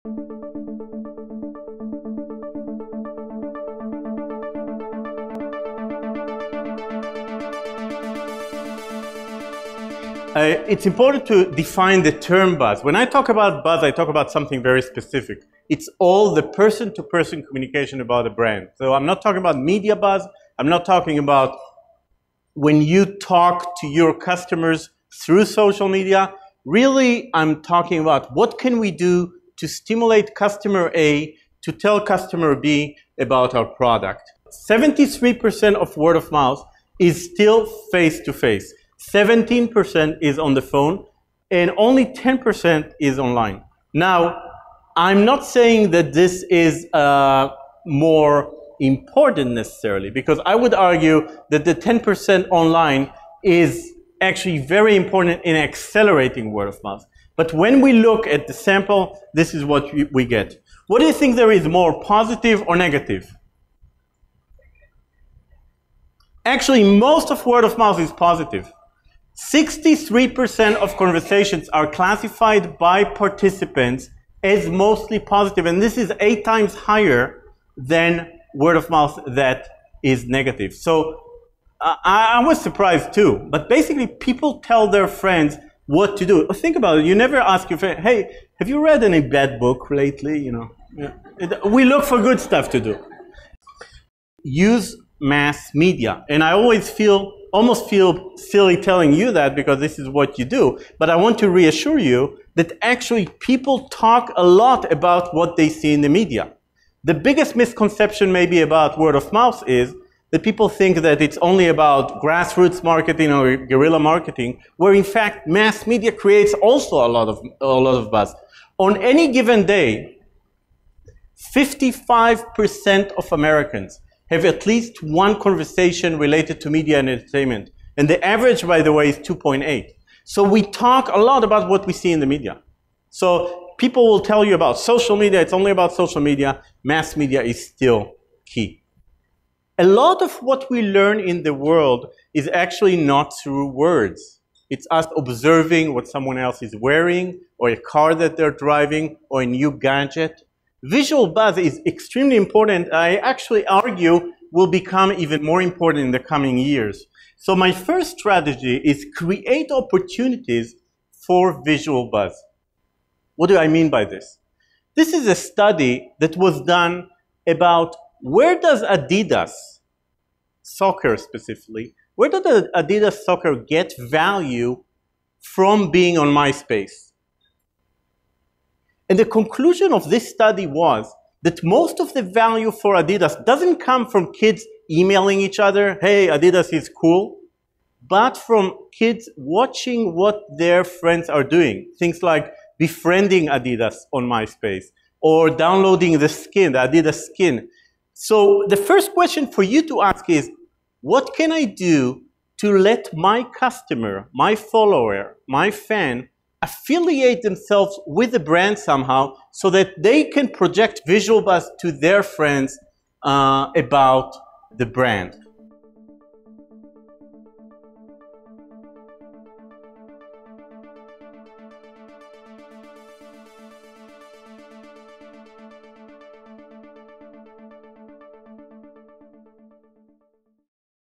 It's important to define the term buzz. When I talk about buzz, I talk about something very specific. It's all the person-to-person communication about a brand. So I'm not talking about media buzz. I'm not talking about when you talk to your customers through social media. Really, I'm talking about what can we do to stimulate customer A to tell customer B about our product. 73% of word of mouth is still face-to-face. 17% is on the phone, and only 10% is online. Now, I'm not saying that this is more important necessarily, because I would argue that the 10% online is actually very important in accelerating word of mouth. But when we look at the sample, this is what we get. What do you think there is more, positive or negative? Actually, most of word of mouth is positive. 63% of conversations are classified by participants as mostly positive, and this is 8 times higher than word of mouth that is negative. So I was surprised too, but basically people tell their friends what to do. Think about it. You never ask your friend, hey, have you read any bad book lately? You know, we look for good stuff to do. Use mass media, and I always almost feel silly telling you that because this is what you do, but I want to reassure you that actually people talk a lot about what they see in the media. The biggest misconception maybe about word of mouth is that people think that it's only about grassroots marketing or guerrilla marketing, where in fact mass media creates also a lot of buzz. On any given day, 55% of Americans have at least one conversation related to media and entertainment. And the average, by the way, is 2.8. So we talk a lot about what we see in the media. So people will tell you about social media. It's only about social media. Mass media is still key. A lot of what we learn in the world is actually not through words. It's us observing what someone else is wearing, or a car that they're driving, or a new gadget. Visual buzz is extremely important. I actually argue will become even more important in the coming years. So my first strategy is create opportunities for visual buzz. What do I mean by this? This is a study that was done about where does Adidas, soccer specifically, where does Adidas soccer get value from being on MySpace? And the conclusion of this study was that most of the value for Adidas doesn't come from kids emailing each other, hey, Adidas is cool, but from kids watching what their friends are doing. Things like befriending Adidas on MySpace or downloading the skin, the Adidas skin. So the first question for you to ask is, what can I do to let my customer, my follower, my fan, affiliate themselves with the brand somehow so that they can project visual buzz to their friends about the brand?